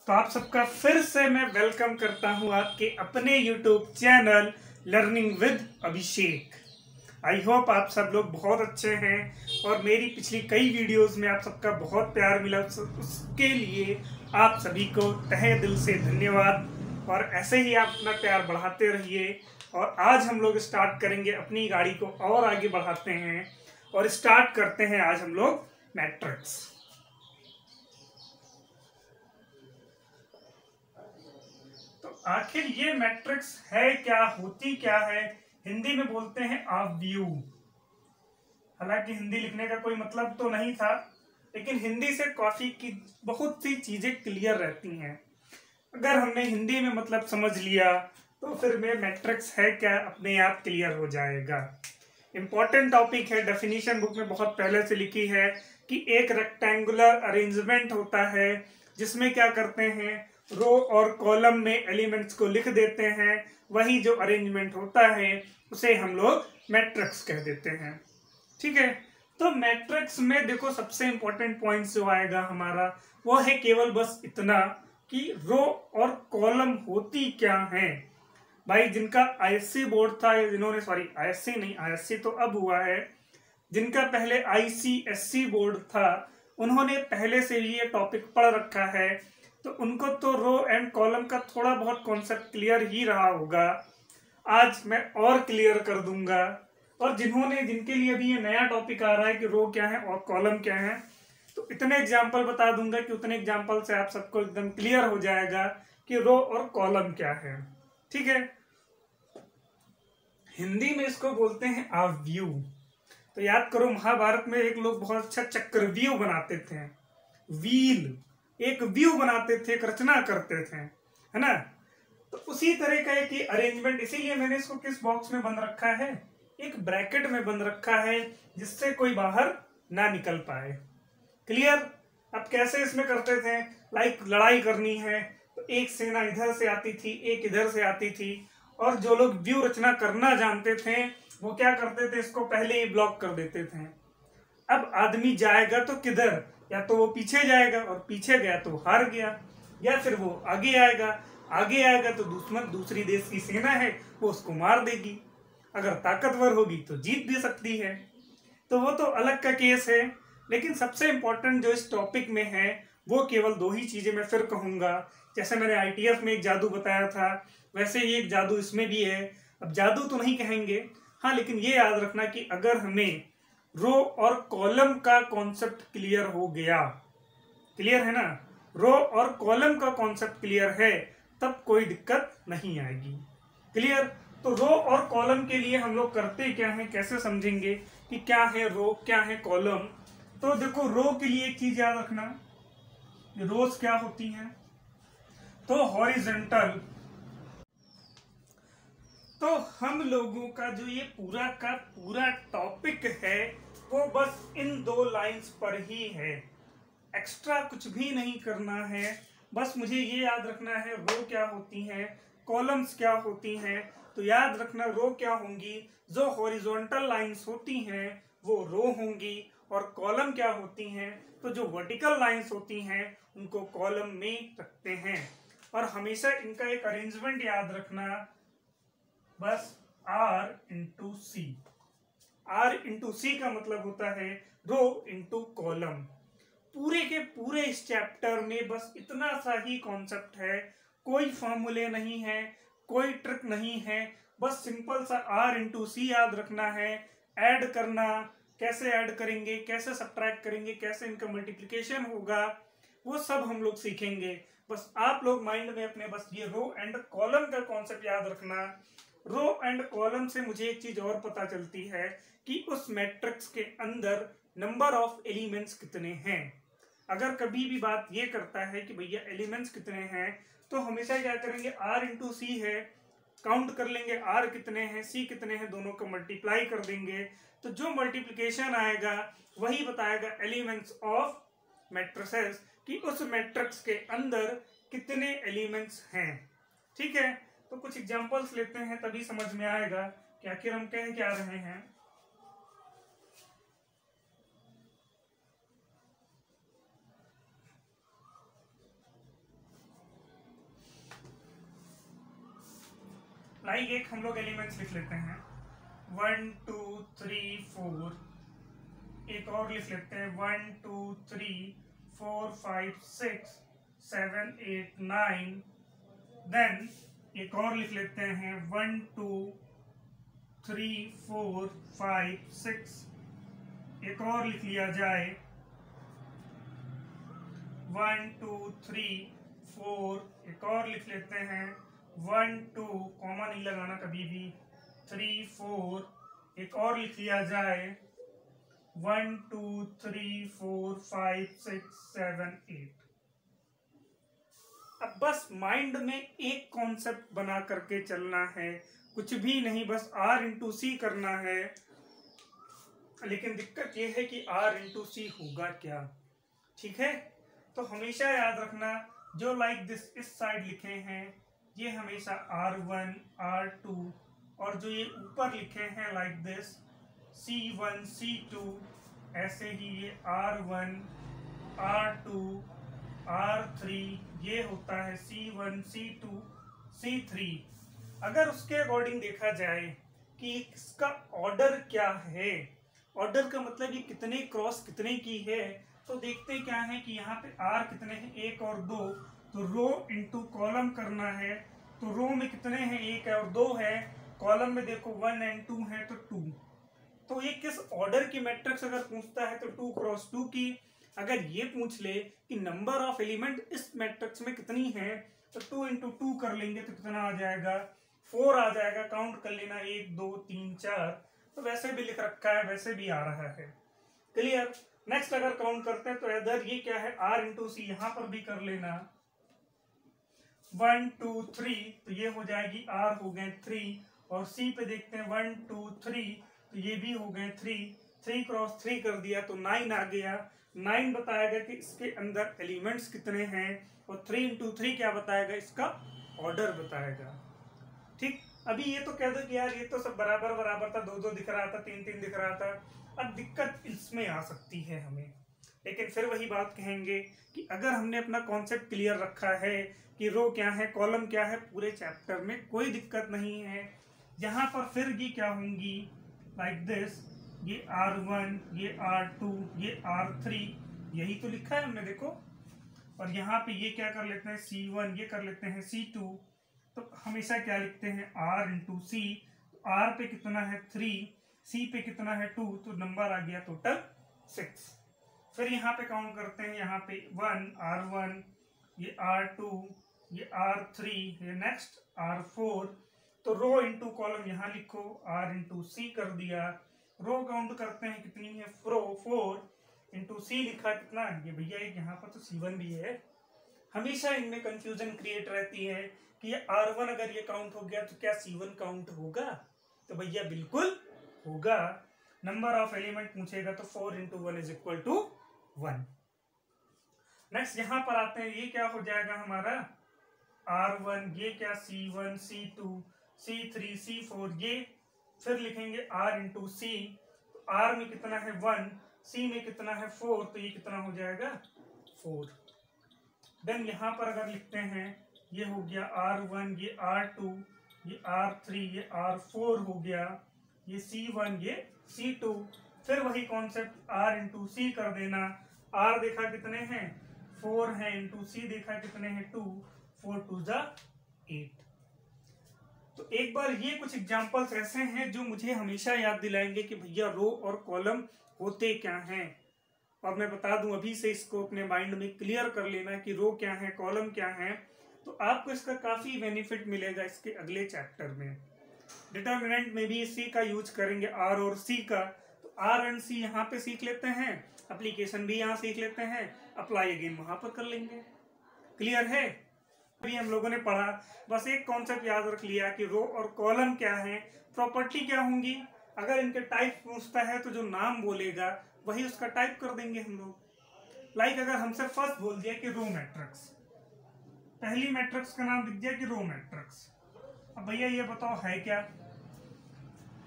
तो आप सबका फिर से मैं वेलकम करता हूं आपके अपने YouTube channel learning with Abhishek. I hope आप सब लोग बहुत अच्छे हैं और मेरी पिछली कई वीडियोस में आप सबका बहुत प्यार मिला, उसके लिए आप सभी को तहे दिल से धन्यवाद। और ऐसे ही आप अपना प्यार बढ़ाते रहिए। और आज हम लोग स्टार्ट करेंगे, अपनी गाड़ी को और आगे बढ़ाते हैं और स्टार्ट करते हैं आज हम लोग मैट्रिक्स। आखिर ये मैट्रिक्स है क्या, होती क्या है? हिंदी में बोलते हैं अव्यू। हालांकि हिंदी लिखने का कोई मतलब तो नहीं था, लेकिन हिंदी से काफी की बहुत सी चीजें क्लियर रहती हैं। अगर हमने हिंदी में मतलब समझ लिया तो फिर में मैट्रिक्स है क्या अपने आप क्लियर हो जाएगा। इंपॉर्टेंट टॉपिक है, डेफिनेशन बुक में बहुत पहले से लिखी है कि एक रेक्टेंगुलर अरेंजमेंट होता है जिसमें क्या करते हैं, रो और कॉलम में एलिमेंट्स को लिख देते हैं। वही जो अरेंजमेंट होता है उसे हम लोग मैट्रिक्स कह देते हैं। ठीक है, तो मैट्रिक्स में देखो सबसे इंपॉर्टेंट पॉइंट जो आएगा हमारा वो है केवल बस इतना कि रो और कॉलम होती क्या है। भाई जिनका आईएससी बोर्ड था, जिन्होंने सॉरी आईएससी नहीं, आईएससी तो अब हुआ है, जिनका पहले आईसीएससी बोर्ड था उन्होंने पहले से ही ये टॉपिक पढ़ रखा है, तो उनको तो रो एंड कॉलम का थोड़ा बहुत कॉन्सेप्ट क्लियर ही रहा होगा। आज मैं और क्लियर कर दूंगा। और जिनके लिए अभी ये नया टॉपिक आ रहा है कि रो क्या है और कॉलम क्या है, तो इतने एग्जाम्पल बता दूंगा कि उतने एग्जाम्पल से आप सबको एकदम क्लियर हो जाएगा कि रो और कॉलम क्या है। ठीक है, हिंदी में इसको बोलते हैं अव्यू। तो याद करो, महाभारत में एक लोग बहुत अच्छा चक्रव्यूह बनाते थे, व्हील, एक व्यू बनाते थे, एक रचना करते थे, है ना। तो उसी तरह का एक अरेंजमेंट, इसीलिए मैंने इसको किस बॉक्स में बंद रखा है, एक ब्रैकेट में बंद रखा है जिससे कोई बाहर ना निकल पाए। क्लियर? अब कैसे इसमें करते थे, लाइक लड़ाई करनी है तो एक सेना इधर से आती थी, एक इधर से आती थी, और जो लोग व्यू रचना करना जानते थे वो क्या करते थे, इसको पहले ही ब्लॉक कर देते थे। अब आदमी जाएगा तो किधर, या तो वो पीछे जाएगा और पीछे गया तो हार गया, या फिर वो आगे आएगा तो दुश्मन, दूसरी देश की सेना है, वो उसको मार देगी। अगर ताकतवर होगी तो जीत भी सकती है। तो वो तो अलग का केस है, लेकिन सबसे इंपॉर्टेंट जो इस टॉपिक में है वो केवल दो ही चीजें मैं फिर कहूंगा। जैसे मैंने आईटीएफ में एक जादू बताया था, वैसे ही एक जादू इसमें भी है। अब जादू तो नहीं कहेंगे, हाँ, लेकिन ये याद रखना कि अगर हमें रो और कॉलम का कॉन्सेप्ट क्लियर हो गया, क्लियर है ना, रो और कॉलम का कॉन्सेप्ट क्लियर है, तब कोई दिक्कत नहीं आएगी। क्लियर? तो रो और कॉलम के लिए हम लोग करते क्या है, कैसे समझेंगे कि क्या है रो, क्या है कॉलम। तो देखो, रो के लिए एक चीज याद रखना, रोज क्या होती हैं, तो हॉरिजॉन्टल। तो हम लोगों का जो ये पूरा का पूरा टॉपिक है वो बस इन दो लाइंस पर ही है, एक्स्ट्रा कुछ भी नहीं करना है। बस मुझे ये याद रखना है रो क्या होती हैं, कॉलम्स क्या होती हैं। तो याद रखना, रो क्या होंगी, जो हॉरिजॉन्टल लाइंस होती हैं वो रो होंगी, और कॉलम क्या होती हैं, तो जो वर्टिकल लाइंस होती हैं उनको कॉलम में रखते हैं। और हमेशा इनका एक अरेंजमेंट याद रखना, बस R इंटू सी। R इंटू सी का मतलब होता है रो इंटू कॉलम। पूरे के पूरे इस चैप्टर में बस इतना सा ही कॉन्सेप्ट है, कोई फॉर्मूले नहीं है, कोई ट्रिक नहीं है, बस सिंपल सा R इंटू सी याद रखना है। ऐड करना, कैसे ऐड करेंगे, कैसे सब्ट्रैक्ट करेंगे, कैसे इनका मल्टीप्लिकेशन होगा, वो सब हम लोग सीखेंगे। बस आप लोग माइंड में अपने बस ये रो एंड कॉलम का कॉन्सेप्ट याद रखना। रो एंड कॉलम से मुझे एक चीज और पता चलती है कि उस मैट्रिक्स के अंदर नंबर ऑफ एलिमेंट्स कितने हैं। अगर कभी भी बात ये करता है कि भैया एलिमेंट्स कितने हैं, तो हमेशा क्या करेंगे, R इंटू सी है, काउंट कर लेंगे R कितने हैं, C कितने हैं, दोनों को मल्टीप्लाई कर देंगे, तो जो मल्टीप्लिकेशन आएगा वही बताएगा एलिमेंट्स ऑफ मैट्रिसेस, कि उस मैट्रिक्स के अंदर कितने एलिमेंट्स हैं। ठीक है, तो कुछ एग्जांपल्स लेते हैं, तभी समझ में आएगा कि आखिर हम कह क्या रहे हैं। लाइक एक हम लोग एलिमेंट्स लिख लेते हैं 1 2 3 4, एक और लिख लेते हैं 1 2 3 4 5 6 7 8 9, देन एक और लिख लेते हैं 1 2 3 4 5 6, एक और लिख लिया जाए 1 2 3 4, एक और लिख लेते हैं 1 2, कॉमा नहीं लगाना कभी भी, 3 4, एक और लिख लिया जाए 1 2 3 4 5 6 7 8। अब बस माइंड में एक कॉन्सेप्ट बना करके चलना है, कुछ भी नहीं, बस R इंटू सी करना है। लेकिन दिक्कत यह है कि R इंटू सी होगा क्या, ठीक है। तो हमेशा याद रखना जो लाइक दिस इस साइड लिखे हैं ये हमेशा R1 R2, और जो ये ऊपर लिखे हैं लाइक दिस C1 C2, ऐसे ही ये R1 R2 R3, ये होता है C1 C2 C3। अगर उसके अकॉर्डिंग देखा जाए कि इसका ऑर्डर क्या है, ऑर्डर का मतलब ये कितने क्रॉस कितने की है, तो देखते क्या है कि यहाँ पे R कितने हैं, 1 और 2, तो रो इंटू कॉलम करना है। तो रो में कितने हैं, 1 और 2 है, कॉलम में देखो 1 और 2 है तो 2। तो ये किस ऑर्डर की मैट्रिक्स अगर पूछता है तो 2 क्रॉस 2 की। अगर ये पूछ ले कि नंबर ऑफ एलिमेंट इस मैट्रिक्स में कितनी है तो 2 इंटू 2 कर लेंगे तो कितना आ जाएगा, 4 आ जाएगा। काउंट कर लेना 1 2 3 4, तो वैसे भी लिख रखा है, वैसे भी आ रहा है। क्लियर। नेक्स्ट अगर काउंट करते हैं तो इधर ये क्या है, R इंटू सी, यहां पर भी कर लेना 1 2 3, तो ये हो जाएगी R हो गए 3, और C पे देखते हैं 1 2 3, तो ये भी हो गए 3, 3 क्रॉस 3 कर दिया तो 9 आ गया। 9 बताएगा कि इसके अंदर एलिमेंट्स कितने हैं, और 3 इंटू 3 क्या बताएगा, इसका ऑर्डर बताएगा। ठीक। अभी ये तो कह दो कि यार ये तो सब बराबर बराबर था, 2 2 दिख रहा था, 3 3 दिख रहा था। अब दिक्कत इसमें आ सकती है हमें, लेकिन फिर वही बात कहेंगे कि अगर हमने अपना कॉन्सेप्ट क्लियर रखा है कि रो क्या है कॉलम क्या है, पूरे चैप्टर में कोई दिक्कत नहीं है। यहाँ पर फिर ये क्या होंगी लाइक दिस, ये R1 ये R2 ये R3, यही तो लिखा है हमने देखो। और यहाँ पे ये क्या कर लेते हैं C1, ये कर लेते हैं C2, तो हमेशा क्या लिखते हैं R इंटू सी। R पे कितना है 3, C पे कितना है 2, तो नंबर आ गया टोटल 6। फिर यहाँ पे काउंट करते हैं, यहाँ पे 1 R1, ये R2 ये R3, ये नेक्स्ट R4, तो रो इंटू कॉलम यहाँ लिखो, R इंटू सी कर दिया। रो काउंट करते हैं कितनी है 4 इंटू सी लिखा कितना, ये भैया एक यहाँ पर तो C1 भी है। हमेशा इनमें कंफ्यूजन क्रिएट रहती है कि ये R1 अगर ये काउंट हो गया तो क्या C1 काउंट होगा, तो भैया बिल्कुल होगा। नंबर ऑफ एलिमेंट पूछेगा तो 4 into 1 is equal to 1। Next यहाँ पर आते हैं, ये क्या हो जाएगा हमारा R1, ये क्या C1 C2 C3 C4, ये फिर लिखेंगे R इंटू सी। R में कितना है 1, C में कितना है 4, तो ये कितना हो जाएगा 4। देन यहाँ पर अगर लिखते हैं, ये हो गया R1 ये R2 ये R3 ये R4 हो गया, ये C1 ये C2। फिर वही कॉन्सेप्ट R इंटू सी कर देना। R देखा कितने हैं 4 हैं, इंटू सी देखा कितने हैं 2, 4 2 जा 8। तो एक बार ये कुछ एग्जांपल्स ऐसे हैं जो मुझे हमेशा याद दिलाएंगे कि भैया रो और कॉलम होते क्या हैं। और मैं बता दूं अभी से इसको अपने माइंड में क्लियर कर लेना कि रो क्या है कॉलम क्या है, तो आपको इसका काफी बेनिफिट मिलेगा इसके अगले चैप्टर में। डिटर्मिनेंट में भी सी का यूज करेंगे, आर और सी का, तो आर एंड सी यहाँ पे सीख लेते हैं, एप्लीकेशन भी यहाँ सीख लेते हैं, अप्लाई अगेन वहां पर कर लेंगे। क्लियर है। अभी हम लोगों ने पढ़ा, बस एक कॉन्सेप्ट याद रख लिया कि रो और कॉलम क्या है, प्रॉपर्टी क्या होंगी। अगर इनके टाइप पूछता है तो जो नाम बोलेगा वही उसका टाइप कर देंगे हम लोग। लाइक अगर हमसे फर्स्ट बोल दिया कि रो मैट्रिक्स, पहली मैट्रिक्स का नाम लिख दिया कि रो मैट्रिक्स, अब भैया ये बताओ है क्या,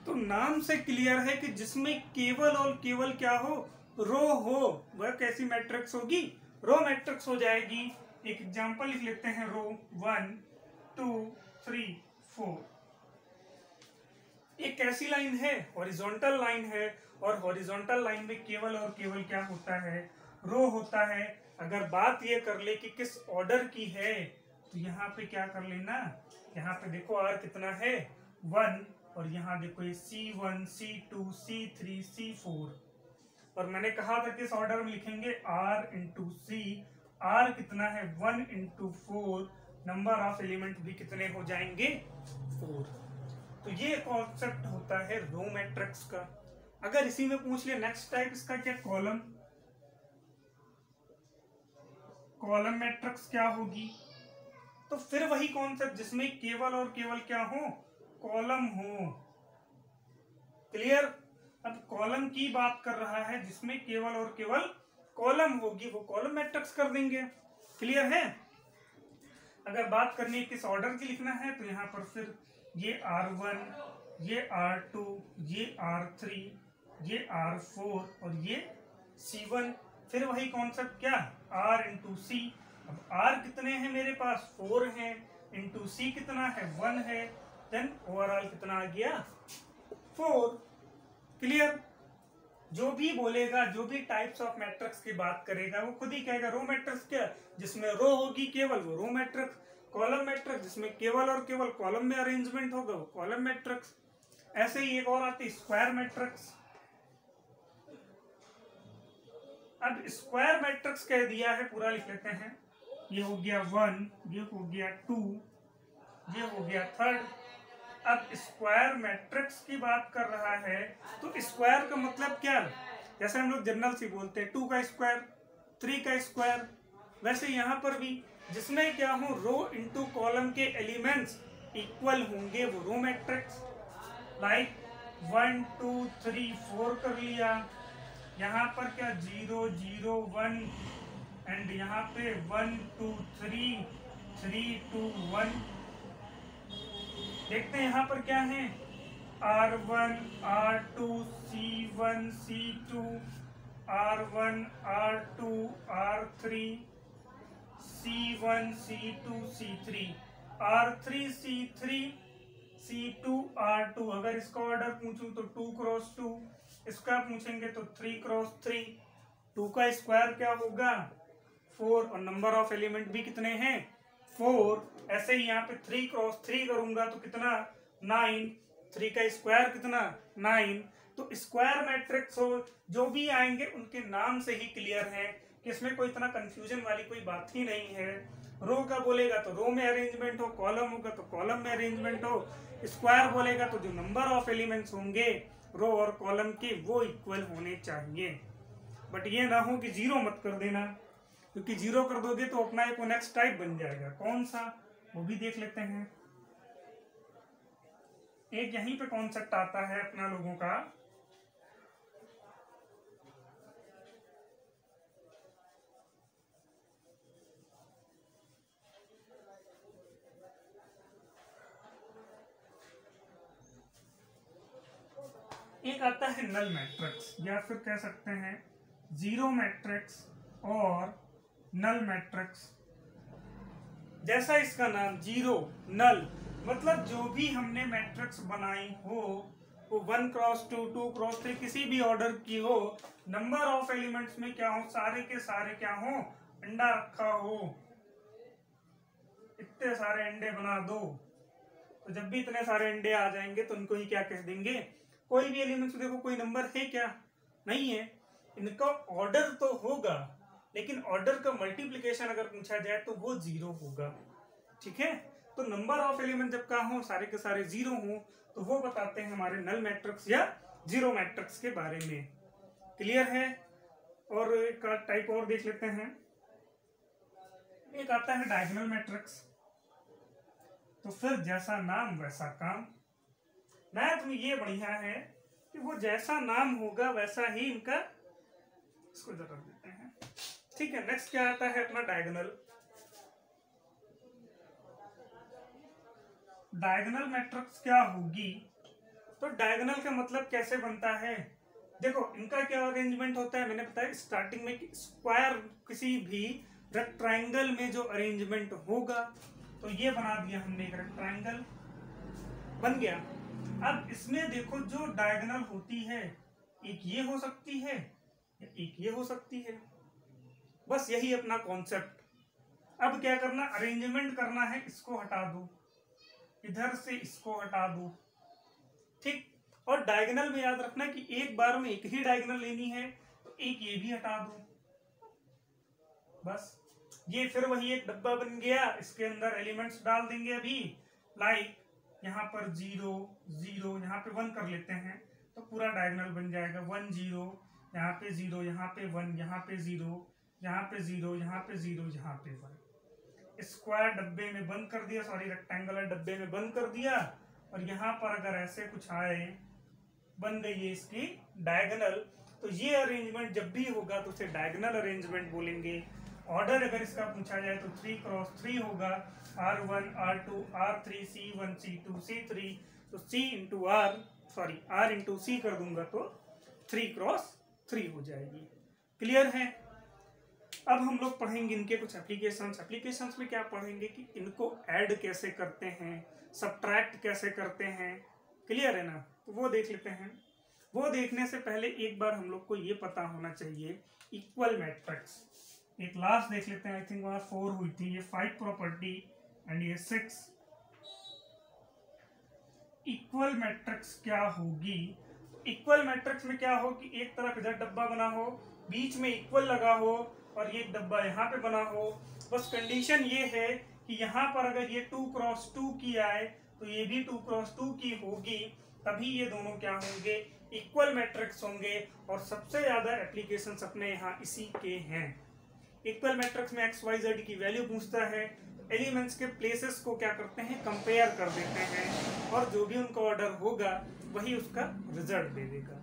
तो नाम से क्लियर है कि जिसमें केवल और केवल क्या हो, रो हो, वह कैसी मैट्रिक्स होगी, रो मैट्रिक्स हो जाएगी। एक एग्जांपल लिख लेते हैं, रो 1 2 3 4, एक ऐसी लाइन है, हॉरिजॉन्टल लाइन है, और हॉरिजॉन्टल लाइन में केवल और केवल क्या होता है, रो होता है। अगर बात ये कर ले कि किस ऑर्डर की है, तो यहाँ पे क्या कर लेना, यहाँ पे देखो आर कितना है 1, और यहाँ देखो ये C1 C2 C3 C4, और मैंने कहा था किस ऑर्डर में लिखेंगे, R इंटू सी। आर कितना है 1 इंटू 4, नंबर ऑफ एलिमेंट भी कितने हो जाएंगे 4। तो ये कॉन्सेप्ट होता है रो मैट्रिक्स का। अगर इसी में पूछ लिया नेक्स्ट टाइप इसका क्या, कॉलम मैट्रिक्स क्या होगी, तो फिर वही कॉन्सेप्ट जिसमें केवल और केवल क्या हो, कॉलम हो। क्लियर। अब कॉलम की बात कर रहा है जिसमें केवल और केवल कॉलम होगी, वो कॉलम मैट्रिक्स कर देंगे। क्लियर है। अगर बात करनी है किस ऑर्डर की लिखना है, तो यहाँ पर फिर ये R1, ये R2, ये R3, ये R4 और ये C1। फिर वही कॉन्सेप्ट क्या, R इंटू सी। अब R कितने हैं मेरे पास 4 हैं, इंटू सी कितना है 1 है, देन ओवरऑल कितना आ गया 4। क्लियर। जो भी बोलेगा, जो भी टाइप्स ऑफ मैट्रिक्स की बात करेगा, वो खुद ही कहेगा रो मैट्रिक्स क्या, जिसमें रो होगी केवल वो रो मैट्रिक्स। कॉलम मैट्रिक्स जिसमें केवल और केवल कॉलम में अरेंजमेंट होगा वो कॉलम मैट्रिक्स। ऐसे ही एक और आती है स्क्वायर मैट्रिक्स। अब स्क्वायर मैट्रिक्स कह दिया है, पूरा लिख लेते हैं। ये हो गया 1, ये हो गया 2, ये हो गया 3। अब स्क्वायर मैट्रिक्स की बात कर रहा है, तो स्क्वायर का मतलब क्या, जैसे हम लोग जनरल से बोलते हैं 2 का स्क्वायर, 3 का स्क्वायर, वैसे यहाँ पर भी जिसमें क्या हो, रो इंटू कॉलम के एलिमेंट्स इक्वल होंगे वो रो मैट्रिक्स। लाइक 1 2 3 4 कर लिया, यहाँ पर क्या 0 0 1, एंड यहाँ पे 1 2 3 3 2 1। देखते हैं यहाँ पर क्या है, R1 R2 C1 C2 R1 R2 R3 C1 C2 C3 R3 C3 C2 R2। अगर इसका ऑर्डर पूछूं तो 2 क्रॉस 2, इसका पूछेंगे तो 3 क्रॉस 3। 2 का स्क्वायर क्या होगा 4, और नंबर ऑफ एलिमेंट भी कितने हैं 4। ऐसे ही यहाँ पे 3 क्रॉस 3 करूंगा तो कितना 9, 3 का स्क्वायर कितना 9। तो स्क्वायर मैट्रिक्स हो जो भी आएंगे उनके नाम से ही क्लियर है कि इसमें कोई इतना कंफ्यूजन वाली कोई बात ही नहीं है। रो का बोलेगा तो रो में अरेंजमेंट हो, कॉलम होगा तो कॉलम में अरेंजमेंट हो, स्क्वायर बोलेगा तो जो नंबर ऑफ एलिमेंट्स होंगे रो और कॉलम के वो इक्वल होने चाहिए। बट ये ना हो कि जीरो मत कर देना, क्योंकि जीरो कर दोगे तो अपना एक नेक्स्ट टाइप बन जाएगा। कौन सा वो भी देख लेते हैं। एक यहीं पे कॉन्सेप्ट आता है अपना लोगों का, एक आता है नल मैट्रिक्स, या फिर कह सकते हैं जीरो मैट्रिक्स और नल मैट्रिक्स। जैसा इसका नाम जीरो नल, मतलब जो भी हमने मैट्रिक्स बनाई हो वो 1 क्रॉस 2 2 क्रॉस 3 किसी भी ऑर्डर की हो, नंबर ऑफ एलिमेंट्स में क्या हो, सारे के सारे क्या हो, अंडा रखा हो। इतने सारे अंडे बना दो, तो जब भी इतने सारे अंडे आ जाएंगे तो उनको ही क्या कह देंगे, कोई भी एलिमेंट्स देखो कोई नंबर है क्या, नहीं है। इनका ऑर्डर तो होगा, लेकिन ऑर्डर का मल्टीप्लिकेशन अगर पूछा जाए तो वो जीरो होगा। ठीक है। तो नंबर ऑफ एलिमेंट जब का हो, सारे के सारे जीरो हो, तो वो बताते हैं हमारे नल मैट्रिक्स या जीरो मैट्रिक्स के बारे में। क्लियर है। और एक टाइप और देख लेते हैं। एक आता है डायगोनल मैट्रिक्स। तो फिर जैसा नाम वैसा काम। मैथ में ये बढ़िया है कि वो जैसा नाम होगा वैसा ही इनका, इसको जरा देते हैं। ठीक है। नेक्स्ट क्या आता है अपना डायगोनल। डायगोनल मैट्रिक्स क्या होगी, तो डायगोनल का मतलब कैसे बनता है, देखो इनका क्या अरेंजमेंट होता है, मैंने बताया स्टार्टिंग में कि स्क्वायर किसी भी रेक्टेंगल में जो अरेंजमेंट होगा, तो ये बना दिया हमने एक रेक्टेंगल बन गया। अब इसमें देखो जो डायगोनल होती है एक ये हो सकती है या एक ये हो सकती है, बस यही अपना कॉन्सेप्ट। अब क्या करना, अरेंजमेंट करना है, इसको हटा दो, इधर से इसको हटा दो, ठीक। और डायगोनल में याद रखना कि एक बार में एक ही डायगोनल लेनी है, तो एक ये भी हटा दो, बस। ये फिर वही एक डब्बा बन गया, इसके अंदर एलिमेंट्स डाल देंगे अभी, लाइक यहाँ पर 0 0, यहाँ पे 1 कर लेते हैं तो पूरा डायगोनल बन जाएगा 1 0, यहाँ पे 0, यहाँ पे 1, यहाँ पे 0, यहाँ पे 0, यहाँ पे 0, यहाँ पे 1। स्क्वायर डब्बे में बंद कर दिया, सॉरी रेक्टेंगुलर डब्बे में बंद कर दिया। और यहाँ पर अगर ऐसे कुछ आए, बन गई है इसकी डायगोनल, तो ये अरेंजमेंट जब भी होगा तो उसे डायगोनल अरेंजमेंट बोलेंगे। ऑर्डर अगर इसका पूछा जाए तो 3 × 3 होगा, R1 R2 R3 C1 C2 C3, तो C into R, sorry R into C कर दूंगा तो 3 × 3 हो जाएगी। क्लियर है। अब हम लोग पढ़ेंगे इनके कुछ एप्लीकेशंस में क्या पढ़ेंगे कि इनको ऐड कैसे करते हैं, सब्ट्रैक्ट कैसे करते हैं। क्लियर है ना, तो वो देख लेते हैं। वो देखने से पहले एक बार हम लोग को ये पता होना चाहिए इक्वल मैट्रिक्स। एक लास्ट देख लेते हैं, आई थिंक वहां 4 हुई थी, ये 5 प्रॉपर्टी एंड ये 6। इक्वल मैट्रिक्स क्या होगी, इक्वल मैट्रिक्स में क्या हो कि एक तरफ इधर डब्बा बना हो, बीच में इक्वल लगा हो, और ये डब्बा यहाँ पे बना हो। बस कंडीशन ये है कि यहाँ पर अगर ये 2 × 2 की आए तो ये भी 2 × 2 की होगी, तभी ये दोनों क्या होंगे, इक्वल मैट्रिक्स होंगे। और सबसे ज्यादा एप्लीकेशंस अपने यहाँ इसी के हैं। इक्वल मैट्रिक्स में एक्स वाई जेड की वैल्यू पूछता है, एलिमेंट्स के प्लेसेस को क्या करते हैं, कंपेयर कर देते हैं, और जो भी उनका ऑर्डर होगा वही उसका रिजल्ट दे देगा।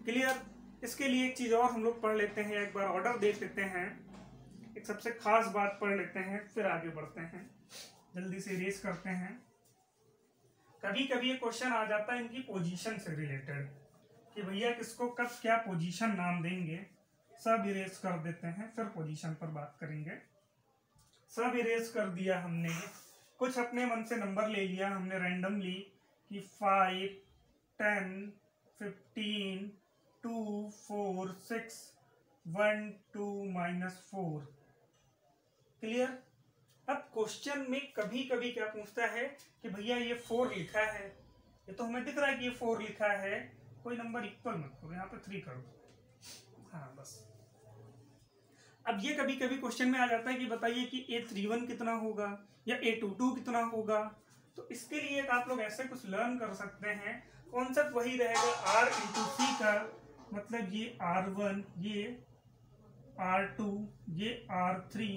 क्लियर। इसके लिए एक चीज और हम लोग पढ़ लेते हैं, एक बार ऑर्डर देख लेते हैं, एक सबसे खास बात पढ़ लेते हैं, फिर आगे बढ़ते हैं। जल्दी से इरेज करते हैं। कभी कभी ये क्वेश्चन आ जाता है इनकी पोजीशन से रिलेटेड कि भैया किसको कब क्या पोजीशन नाम देंगे। सब इरेज कर देते हैं, फिर पोजीशन पर बात करेंगे। सब इरेज कर दिया हमने, कुछ अपने मन से नंबर ले लिया हमने रैंडमली कि 5 10 15 2 4 6 1 2 -4। क्लियर। अब क्वेश्चन में कभी कभी क्या पूछता है कि भैया ये 4 लिखा है, ये तो हमें दिख रहा है कि ये 4 लिखा है, कोई नंबर इक्वल मत करो, यहाँ पे 3 कर दो। हाँ बस। अब ये कभी कभी क्वेश्चन में आ जाता है कि बताइए कि A31 कितना होगा या A22 कितना होगा। तो इसके लिए आप लोग ऐसे कुछ लर्न कर सकते हैं, कॉन्सेप्ट वही रहेगा R × C का, मतलब ये R1, ये R2, ये R3,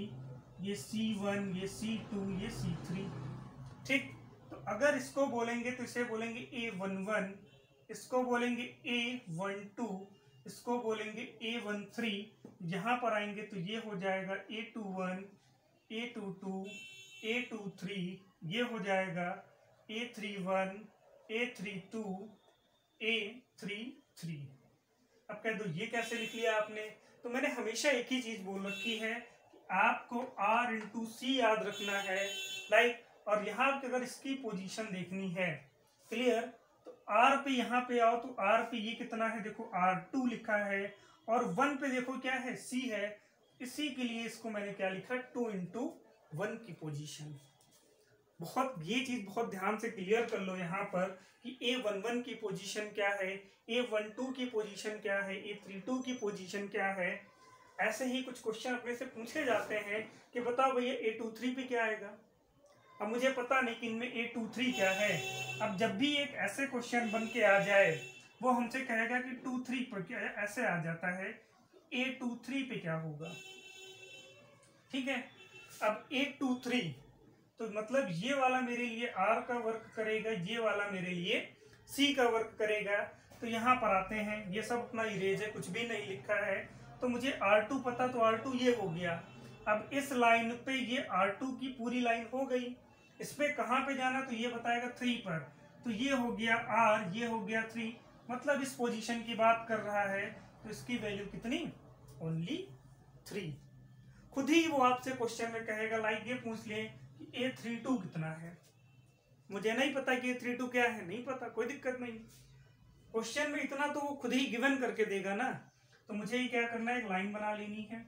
ये C1, ये C2, ये C3। ठीक। तो अगर इसको बोलेंगे तो इसे बोलेंगे A11, इसको बोलेंगे A12, इसको बोलेंगे A13। यहाँ पर आएंगे तो ये हो जाएगा A21, A22, A23, ये हो जाएगा A31, A32, A33। अब कह दो ये कैसे लिख लिया आपने। तो मैंने हमेशा एक ही चीज बोल रखी है कि आपको R × C याद रखना है, लाइक। और यहाँ पे अगर इसकी पोजीशन देखनी है, क्लियर, तो R पे यहाँ पे आओ तो R पे ये कितना है, देखो R2 लिखा है, और 1 पे देखो क्या है, C है। इसी के लिए इसको मैंने क्या लिखा, 2 × 1 की पोजीशन। बहुत ये चीज बहुत ध्यान से क्लियर कर लो यहाँ पर कि A11 की पोजीशन क्या है, A12 की पोजीशन क्या है, A32 की पोजीशन क्या है। ऐसे ही कुछ क्वेश्चन अपने से पूछे जाते हैं कि बताओ भैया A23 पे क्या आएगा। अब मुझे पता नहीं कि इनमें A23 क्या है। अब जब भी एक ऐसे क्वेश्चन बन के आ जाए, वो हमसे कहेगा कि 23 पर क्या है, ऐसे आ जाता है A23 पे क्या होगा। ठीक है। अब A23 तो मतलब ये वाला मेरे लिए R का वर्क करेगा, ये वाला मेरे लिए C का वर्क करेगा। तो यहाँ पर आते हैं, ये सब अपना इरेज है, कुछ भी नहीं लिखा है। तो मुझे R2 पता, तो R2 ये हो गया। अब इस लाइन पे ये R2 की पूरी लाइन हो गई, इस पे कहाँ पे जाना, तो ये बताएगा 3 पर। तो ये हो गया R, ये हो गया 3, मतलब इस पोजीशन की बात कर रहा है। तो इसकी वैल्यू कितनी, ओनली 3। खुद ही वो आपसे क्वेश्चन में कहेगा, लाइक ये पूछ ले कि A32 कितना है। मुझे नहीं पता कि ये 3 2 क्या है, नहीं पता, कोई दिक्कत नहीं। क्वेश्चन में इतना तो वो खुद ही गिवन करके देगा ना, तो मुझे ही क्या करना है, एक लाइन बना लेनी है।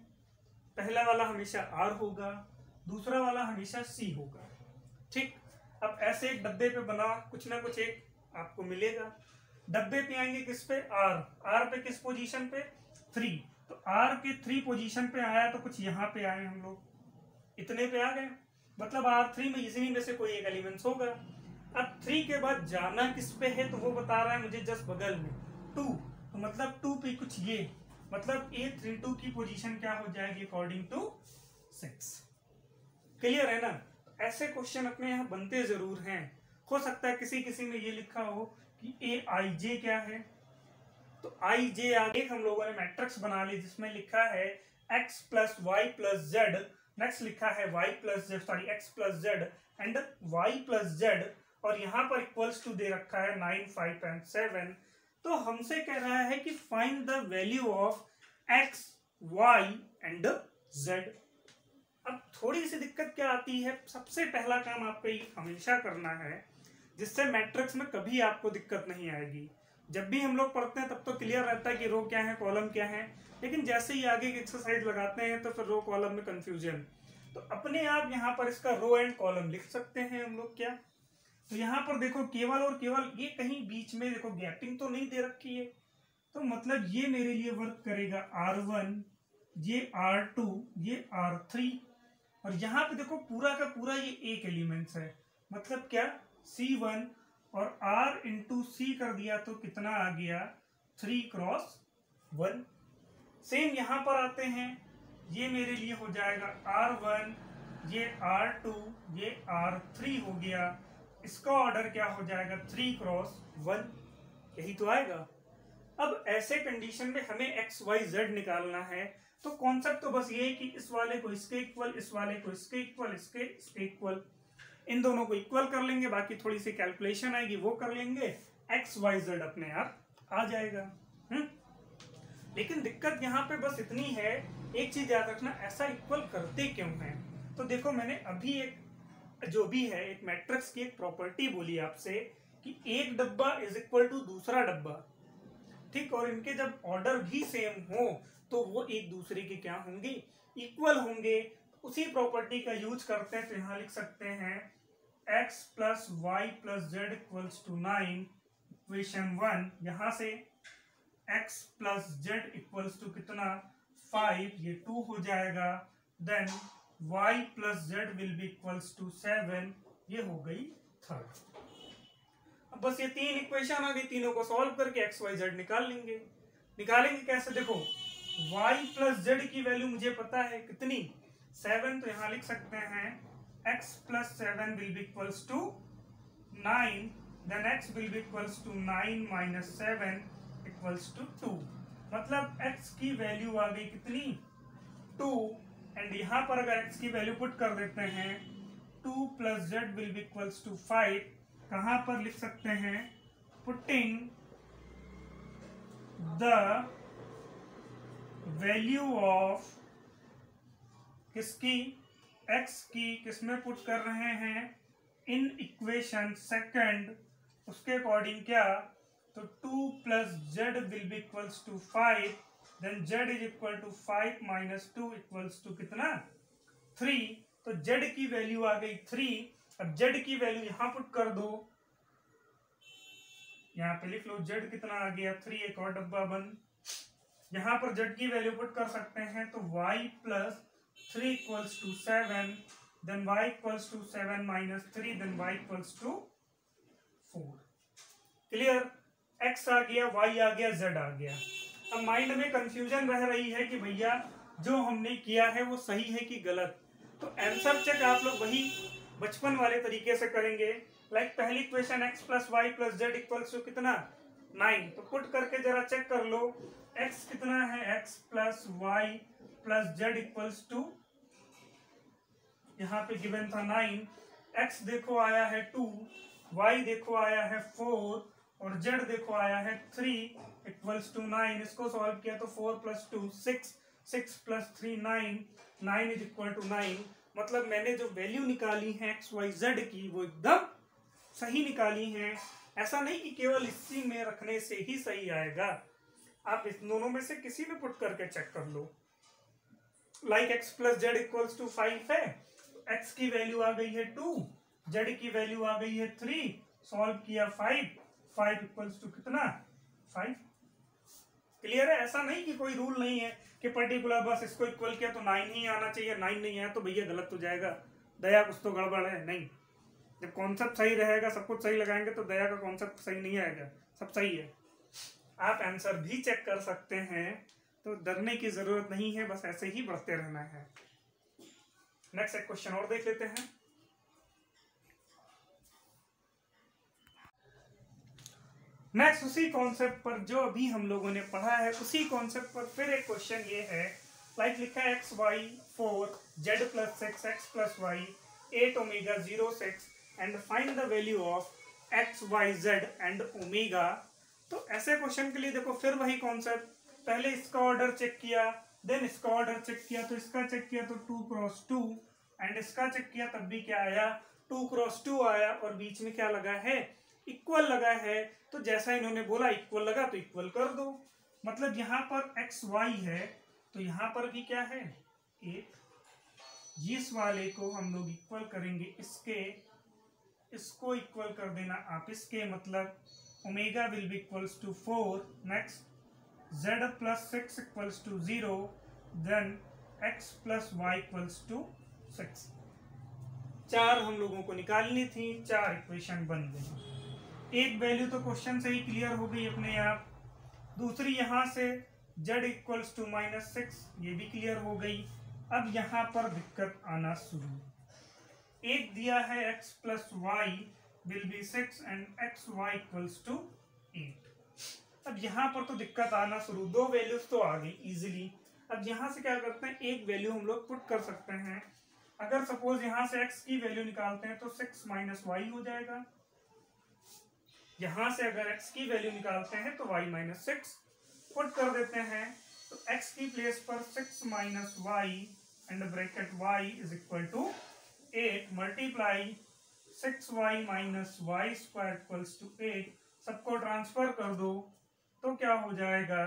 पहला वाला हमेशा R होगा, दूसरा वाला हमेशा C होगा। ठीक, अब ऐसे एक डब्बे पे बना कुछ ना कुछ एक आपको मिलेगा। डब्बे पे आएंगे किस पे, R पे किस पोजीशन पे, 3। तो R के 3 पोजीशन पे आया तो कुछ यहाँ पे आए हम लोग, इतने पे आ गए, मतलब R3 में इसी में से कोई एक एलिमेंट्स होगा। अब 3 के बाद जाना किस पे है, तो वो बता रहा है मुझे जस्ट बगल में 2, तो मतलब 2 पे कुछ ये, मतलब A32 की पोजीशन क्या हो जाएगी अकॉर्डिंग टू 6। क्लियर है ना। ऐसे क्वेश्चन अपने यहाँ बनते जरूर हैं। हो सकता है किसी किसी में ये लिखा हो कि AIJ क्या है, तो IJ आगे हम लोगों ने मैट्रिक्स बना ली जिसमें लिखा है x plus y plus z, next लिखा है x plus z and y plus z, और यहाँ पर इक्वल्स टू दे रखा है 9, 5 एंड 7। तो हमसे कह रहा है कि find the value of x, y and z। अब थोड़ी सी दिक्कत क्या आती है, सबसे पहला काम आपको ये हमेशा करना है जिससे मैट्रिक्स में कभी आपको दिक्कत नहीं आएगी। जब भी हम लोग पढ़ते हैं तब तो क्लियर रहता है कि रो क्या है, कॉलम क्या है, लेकिन जैसे ही आगे की एक्सरसाइज लगाते हैं तो फिर रो कॉलम में कंफ्यूजन। तो अपने आप यहाँ पर इसका रो एंड कॉलम लिख सकते हैं हम लोग। क्या, तो यहाँ पर देखो केवल और केवल ये कहीं बीच में देखो गैपिंग तो नहीं दे रखी है, तो मतलब ये मेरे लिए वर्क करेगा R1, ये R2, ये R3, और यहाँ पे देखो पूरा का पूरा ये एक एलिमेंट्स है, मतलब क्या C1, और R इंटू C कर दिया तो कितना आ गया 3 क्रॉस 1। सेम यहाँ पर आते हैं, ये मेरे लिए हो जाएगा R1, ये R2, ये R3 हो गया, इसका ऑर्डर क्या हो जाएगा 3 क्रॉस 1, यही तो आएगा। अब ऐसे कंडीशन में हमें x y z निकालना है, तो कॉन्सेप्ट तो बस ये है कि इस वाले को इसके इक्वल, इस वाले को इसके इक्वल, इसके इक्वल, इन दोनों को इक्वल कर लेंगे, बाकी थोड़ी सी कैलकुलेशन आएगी वो कर लेंगे, x y z अपने आप आ जाएगा। लेकिन दिक्कत यहाँ पे बस इतनी है, एक चीज याद रखना, ऐसा इक्वल करते क्यों है। तो देखो मैंने अभी एक जो भी है एक मैट्रिक्स की एक प्रॉपर्टी बोली आपसे कि एक डब्बा इज इक्वल टू दूसरा डब्बा, ठीक, और इनके जब ऑर्डर भी सेम हो तो वो एक दूसरे के क्या होंगे, इक्वल होंगे। उसी प्रॉपर्टी का यूज करते हैं, तो यहाँ लिख सकते हैं x plus y plus Z equals to 9, equation 1, यहाँ से x plus Z equals to कितना 5, ये 2 हो जाएगा, then y plus z will be equals to 7, ये हो गई 3rd। अब बस ये 3 इक्वेशन आ गई, तीनों को सॉल्व करके x y z निकाल लेंगे। निकालेंगे कैसे, देखो y प्लस जेड की वैल्यू मुझे पता है कितनी 7, तो यहाँ लिख सकते हैं x plus 7 will be equals to 9, then x will be equals to 9 minus 7 equals to 2, मतलब x की वैल्यू आ गई कितनी 2, एंड यहाँ पर अगर x की वैल्यू पुट कर देते हैं 2 plus z will be equals to 5, कहाँ पर लिख सकते हैं, पुटिंग द वैल्यू ऑफ किसकी, x की, किसमें पुट कर रहे हैं, इन इक्वेशन सेकंड, उसके अकॉर्डिंग क्या, तो 2 plus z will be equals to 5, then z is equal to 5 minus 2 equals to कितना 3, तो z की वैल्यू आ गई 3। अब z की वैल्यू यहां पुट कर दो, यहाँ पे लिख लो z कितना आ गया 3, एक और डब्बा बंद, यहाँ पर z की वैल्यू पुट कर सकते हैं, तो y plus 3 equals to 7, then y equals to 7 minus 3, then y equals to 4। Clear, x आ गया, y आ गया, z आ गया। अब माइंड में कंफ्यूजन रह रही है कि भैया जो हमने किया है वो सही है कि गलत, तो आंसर चेक आप लोग वही बचपन वाले तरीके से करेंगे। लाइक पहली equation x plus y plus Z equals to कितना 9, तो पुट करके जरा चेक कर लो x कितना है, x plus y plus Z equals to, यहाँ पे गिवन था 9, x देखो आया है 2, y देखो आया है 4, और z देखो आया है 3 इक्वल्स टू 9। इसको सॉल्व किया तो 4 plus 2 6, 6 plus 3 9, 9 is equal to 9। मतलब मैंने जो वैल्यू निकाली है x y z की वो एकदम सही निकाली हैं। ऐसा नहीं कि केवल इसी में रखने से ही सही आएगा, आप इस दोनों में से किसी में पुट करके चेक कर लो। Like x plus Z equals to 5 है, x की वैल्यू आ गई है 2, z की वैल्यू आ गई है 3, सॉल्व किया 5 इक्वल्स टू कितना 5। क्लियर है? ऐसा नहीं कि कोई रूल नहीं है कि पर्टिकुलर बस इसको इक्वल किया तो 9 ही आना चाहिए, 9 नहीं आया तो भैया गलत हो जाएगा, दया कुछ तो गड़बड़ है। नहीं, जब कॉन्सेप्ट सही रहेगा, सब कुछ सही लगाएंगे तो दया का कॉन्सेप्ट सही नहीं आएगा, सब सही है। आप आंसर भी चेक कर सकते हैं, तो डरने की जरूरत नहीं है, बस ऐसे ही बढ़ते रहना है। नेक्स्ट एक क्वेश्चन और देख लेते हैं। नेक्स्ट उसी कॉन्सेप्ट पर जो अभी हम लोगों ने पढ़ा है, उसी कॉन्सेप्ट पर फिर एक क्वेश्चन ये है, लाइक लिखा है x y 4 z plus 6 x plus y 8 omega 0 6 and find the value of x y z and omega. तो ऐसे क्वेश्चन के लिए देखो फिर वही कॉन्सेप्ट, पहले इसका ऑर्डर चेक किया, देन इसका ऑर्डर चेक किया, तो इसका चेक किया तो 2 क्रॉस 2, एंड इसका चेक किया तब भी क्या आया 2 क्रॉस 2 आया, और बीच में क्या लगा है इक्वल लगा है। तो जैसा इन्होंने बोला इक्वल लगा तो इक्वल कर दो, मतलब यहाँ पर एक्स वाई है तो यहाँ पर भी क्या है 8, जिस वाले को हम लोग इक्वल करेंगे इसके, इसको इक्वल कर देना आप इसके, मतलब omega will be equals to 4। Next z plus 6 equals to 0, then x plus y equals to 6। 4 हम लोगों को निकालनी थी, 4 इक्वेशन बन गई। एक वैल्यू तो क्वेश्चन से ही क्लियर हो गई अपने आप, दूसरी यहाँ से z इक्वल्स टू -6 ये भी क्लियर हो गई। अब यहाँ पर दिक्कत आना शुरू, एक दिया है x plus y will be 6 and x y equals to 8। अब यहाँ पर तो दिक्कत आना शुरू, दो वैल्यूज तो आ गई इजीली। अब यहाँ से क्या करते हैं, एक वैल्यू हम लोग पुट कर सकते हैं। अगर सपोज यहाँ से x की वैल्यू निकालते हैं तो 6 माइनस वाई हो जाएगा, यहां से अगर x की वैल्यू निकालते हैं तो y माइनस 6 पुट कर देते हैं, तो x की प्लेस पर 6 minus y and bracket y is equal to 8 multiply 6y minus y square equals to 8। सबको ट्रांसफर कर दो तो क्या हो जाएगा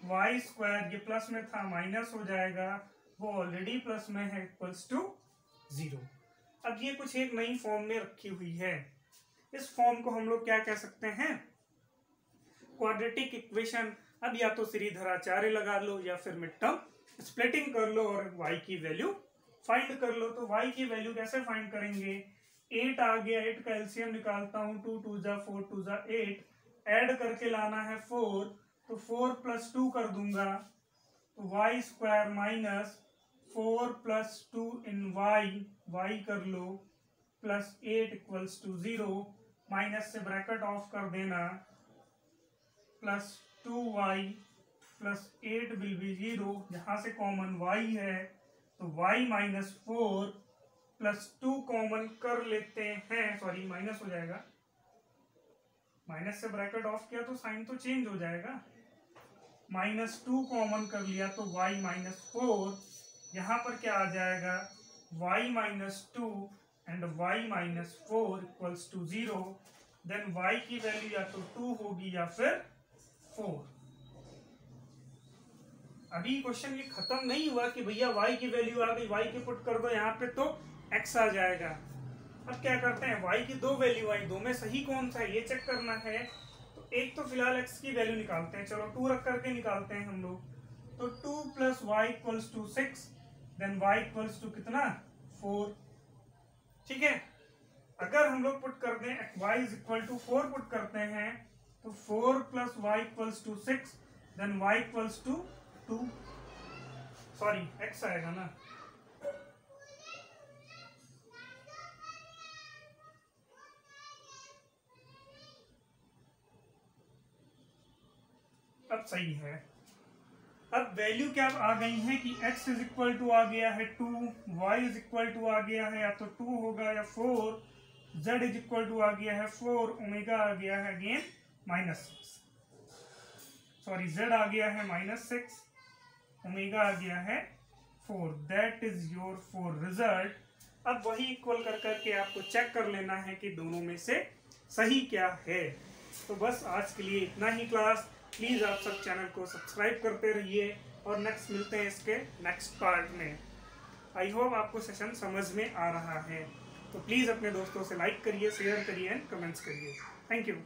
y स्क्वायर, ये प्लस में था माइनस हो जाएगा, वो ऑलरेडी प्लस में है, इक्वल्स टू 0। अब ये कुछ एक नई फॉर्म में रखी हुई है, इस फॉर्म को हम लोग क्या कह सकते हैं क्वाड्रेटिक इक्वेशन। अब या तो श्रीधराचार्य लगा लो या फिर मिड टर्म स्प्लिटिंग कर लो और y की वैल्यू फाइंड कर लो। तो y की वैल्यू कैसे फाइंड करेंगे, 8 आ गया, 8 का एलसीएम निकालता हूं, 2 2 जा 4 2 जा 8, ऐड करके लाना है 4, तो 4 प्लस 2 कर दूंगा, तो y स्क्वायर माइनस 4 प्लस 2 इन y कर लो प्लस 8 इक्वल्स टू 0, माइनस से ब्रैकेट ऑफ कर देना, plus 2y plus 8 will be 0, यहाँ से कॉमन y है तो y माइनस 4 प्लस 2 कॉमन कर लेते हैं, सॉरी माइनस हो जाएगा, माइनस से ब्रैकेट ऑफ किया तो साइन तो चेंज हो जाएगा, माइनस 2 कॉमन कर लिया तो y माइनस 4, यहाँ पर क्या आ जाएगा y minus 2 and y minus 4 equals to 0, then y की वैल्यू या तो 2 होगी या फिर 4। अभी क्वेश्चन ये खत्म नहीं हुआ कि भैया y की वैल्यू आ गई, y की पुट कर दो यहाँ पे तो x आ जाएगा। अब क्या करते हैं, y की दो वैल्यू आई, दो में सही कौन सा है ये चेक करना है। तो एक तो फिलहाल x की वैल्यू निकालते हैं, चलो 2 रख करके निकालते हैं हम लोग, तो 2 plus y equals to 6, then y equals to कितना 4। ठीक है, अगर हम लोग पुट करते हैं y is equal to 4 put करते हैं तो 4 plus y equals to 6, then y equals to 2, sorry x आएगा ना, अब सही है। अब वैल्यू क्या आ गई है कि x इज इक्वल टू आ गया है 2, y इज इक्वल टू आ गया है या तो 2 होगा या 4, z इज इक्वल टू आ गया है 4, ओमेगा आ गया है अगेन -6, सॉरी z आ गया है -6, ओमेगा आ गया है 4। That is your 4 result. अब वही इक्वल कर करके आपको चेक कर लेना है कि दोनों में से सही क्या है। तो बस आज के लिए इतना ही क्लास। प्लीज़ आप सब चैनल को सब्सक्राइब करते रहिए और नेक्स्ट मिलते हैं इसके नेक्स्ट पार्ट में। आई होप आपको सेशन समझ में आ रहा है। तो प्लीज़ अपने दोस्तों से लाइक करिए, शेयर करिए एंड कमेंट्स करिए। Thank you.